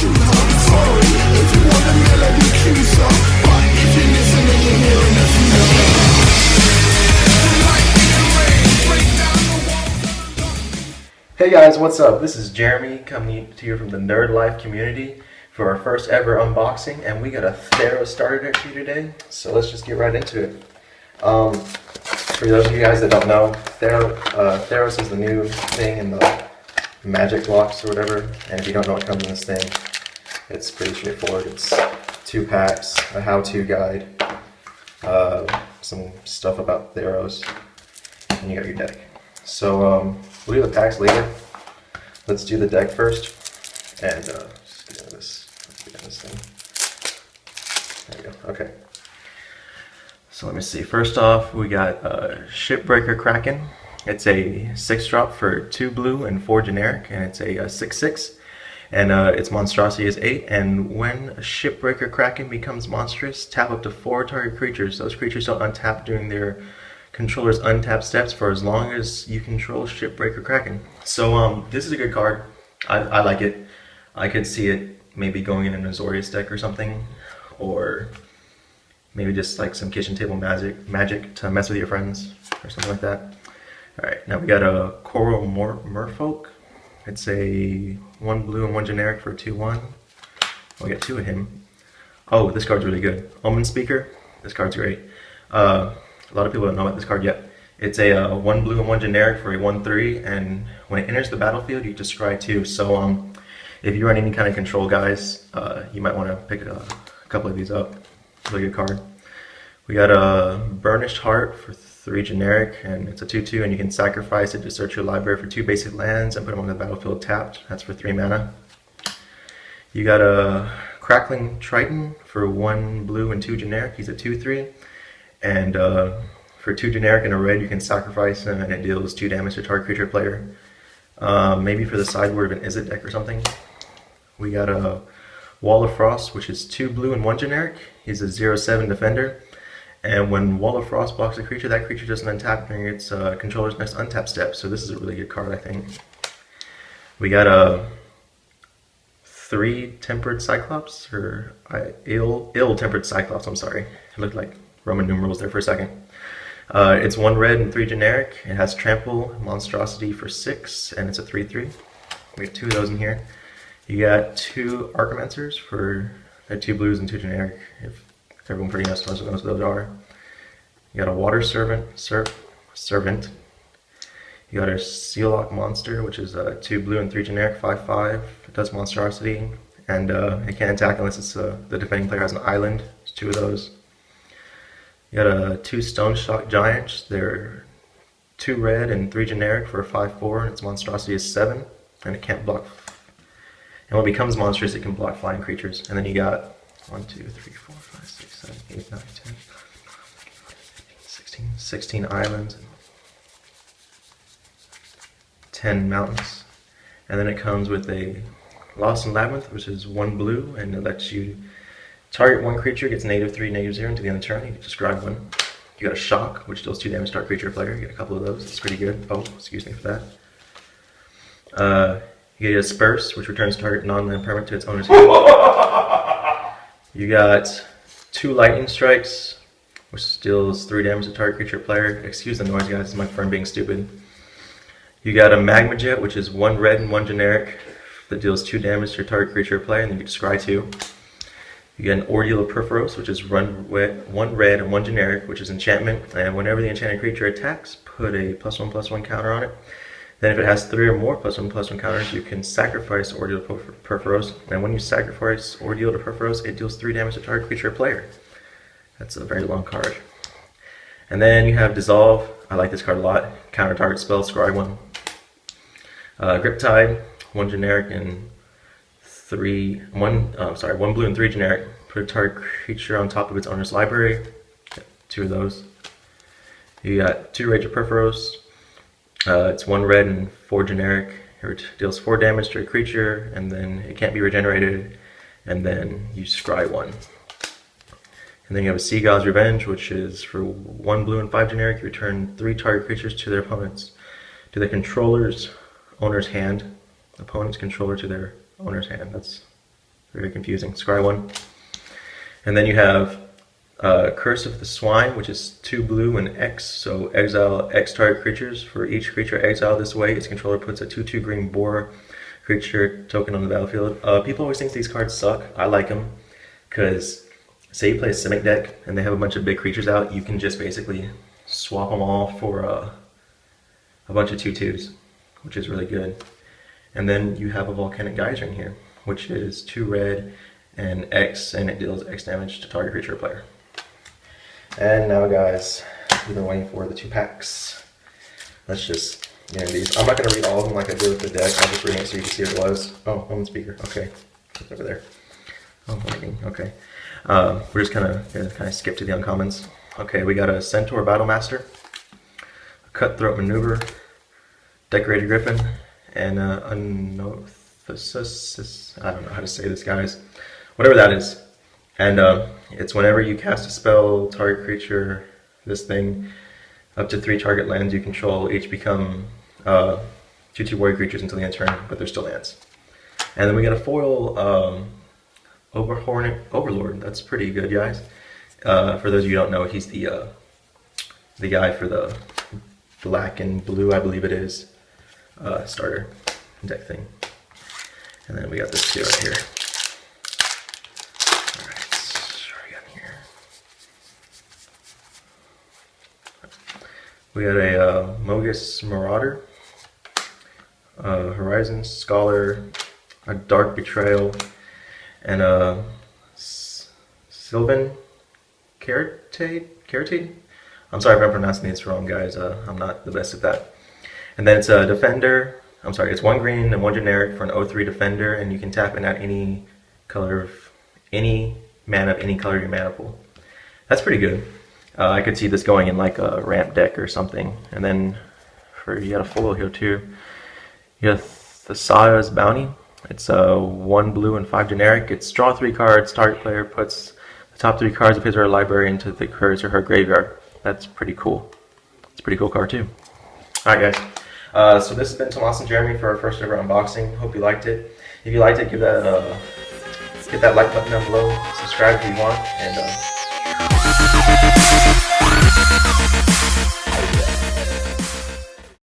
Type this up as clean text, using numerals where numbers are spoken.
Hey guys, what's up? This is Jeremy coming to you from the Nerd Life community for our first ever unboxing, and we got a Theros starter deck for you today, so let's just get right into it. For those of you guys that don't know, Theros is the new thing in the magic blocks or whatever, and if you don't know what comes in this thing, it's pretty straightforward. It's 2 packs, a how-to guide, some stuff about Theros, and you got your deck. So we'll do the packs later. Let's do the deck first, and just get into this. Let's get into this thing. There we go. Okay. So let me see. First off, we got Shipbreaker Kraken. It's a 6-drop for 2 blue and 4 generic, and it's a 6/6, and its monstrosity is 8. And when a Shipbreaker Kraken becomes monstrous, tap up to 4 target creatures. Those creatures don't untap during their controller's untap steps for as long as you control Shipbreaker Kraken. So this is a good card. I like it. I could see it maybe going in an Azorius deck or something, or maybe just like some kitchen table magic to mess with your friends or something like that. Alright, now we got a Coral Merfolk. It's a 1 blue and 1 generic for a 2/1. We got 2 of him. Oh, this card's really good. Omen Speaker. This card's great. A lot of people don't know about this card yet. It's a 1 blue and 1 generic for a 1/3, and when it enters the battlefield, you just scry 2. So if you run any kind of control guys, you might want to pick a couple of these up. Really good card. We got a Burnished Heart for 3 generic, and it's a 2/2, and you can sacrifice it to search your library for 2 basic lands and put them on the battlefield tapped. That's for 3 mana. You got a Crackling Triton for 1 blue and 2 generic. He's a 2/3. And for 2 generic and a red, you can sacrifice him and it deals 2 damage to target creature player. Maybe for the sideboard of an Izzet deck or something. We got a Wall of Frost, which is 2 blue and 1 generic. He's a 0/7 defender. And when Wall of Frost blocks a creature, that creature doesn't untap during its controller's next untap step. So this is a really good card, I think. We got a 3 Tempered Cyclops, or ill-tempered Cyclops, I'm sorry. It looked like Roman numerals there for a second. It's 1 red and 3 generic. It has Trample, Monstrosity for 6, and it's a 3/3. We have 2 of those in here. You got 2 Archimancers for 2 blues and 2 generic, if everyone pretty much knows what those are. You got a Water Servant. You got a Sealock Monster, which is 2 blue and 3 generic, 5/5. It does Monstrosity, and it can't attack unless it's the defending player has an island. There's 2 of those. You got 2 Stone Shock Giants. They're 2 red and 3 generic for a 5/4, and its monstrosity is 7, and it can't block. And when it becomes monstrous, it can block flying creatures. And then you got 1, 2, 3, 4, 5, 6, 7, 8, 9, 10, 16 islands, and 10 mountains. And then it comes with a Lost in Labyrinth, which is 1 blue, and it lets you target 1 creature, gets -3, -0 until the end of the turn. You can just grab 1. You got a Shock, which deals 2 damage to target creature or player. You get a couple of those. It's pretty good. Oh, excuse me for that. You get a Disperse, which returns target non-land permanent to its owner's hand. You got 2 Lightning Strikes, which deals 3 damage to target creature or player. Excuse the noise, guys. It's my friend being stupid. You got a Magma Jet, which is 1 red and 1 generic that deals 2 damage to your target creature or player, and then you can scry 2. You get an Ordeal of Perforos, which is 1 red and 1 generic, which is enchantment, and whenever the enchanted creature attacks, put a +1/+1 counter on it. Then if it has 3 or more +1/+1 counters, you can sacrifice Ordeal to Perforos, and when you sacrifice Ordeal to Perforos, it deals 3 damage to target creature or player. That's a very long card. And then you have Dissolve. I like this card a lot. Counter target spell, scry 1. Griptide, 1 generic and 1 blue and 3 generic. Put a target creature on top of its owner's library. Got 2 of those. You got 2 Rage of Perforos. It's 1 red and 4 generic. It deals 4 damage to a creature, and then it can't be regenerated. And then you scry 1. And then you have a Sea God's Revenge, which is for 1 blue and 5 generic. You return 3 target creatures to their opponents, to the controller's owner's hand. Opponent's controller to their owner's hand. That's very confusing. Scry 1. And then you have Curse of the Swine, which is 2 blue and X. So exile X target creatures. For each creature exiled this way, its controller puts a 2/2 green boar creature token on the battlefield. People always think these cards suck. I like them because say you play a Simic deck and they have a bunch of big creatures out, you can just basically swap them all for a bunch of 2/2s, which is really good. And then you have a Volcanic Geyser in here, which is 2 red and X, and it deals X damage to target creature or player. And now, guys, we've been waiting for the 2 packs. Let's just get into these. I'm not going to read all of them like I did with the deck. I'll just read it so you can see what it was. Oh, home and speaker. Okay, it's over there. Oh, lightning. Okay. We're just kind of skip to the uncommons. Okay, we got a Centaur Battlemaster, a Cutthroat Maneuver, Decorated Griffin, and Unothesis. I don't know how to say this, guys. Whatever that is. And it's whenever you cast a spell, target creature, this thing, up to 3 target lands you control, each become 2/2 warrior creatures until the end of turn, but they're still lands. And then we got a foil Overlord. That's pretty good, guys. For those of you who don't know, he's the guy for the black and blue, I believe it is, starter deck thing. And then we got this two right here. We got a Mogus Marauder, Horizon Scholar, a Dark Betrayal, and a Sylvan Caratade? I'm sorry if I'm pronouncing these wrong, guys. I'm not the best at that. And then it's a Defender. I'm sorry, it's 1 green and 1 generic for an 0/3 Defender, and you can tap in at any color of any mana of any color in your mana pool. That's pretty good. I could see this going in like a ramp deck or something. And then you got a foil here too. You got Thesaya's Bounty. It's 1 blue and 5 generic. It's draw 3 cards. Target player puts the top 3 cards of his or her library into his or her graveyard. That's pretty cool. It's a pretty cool card too. Alright, guys. So this has been Tomas and Jeremy for our first ever unboxing. Hope you liked it. If you liked it, hit that like button down below. Subscribe if you want. And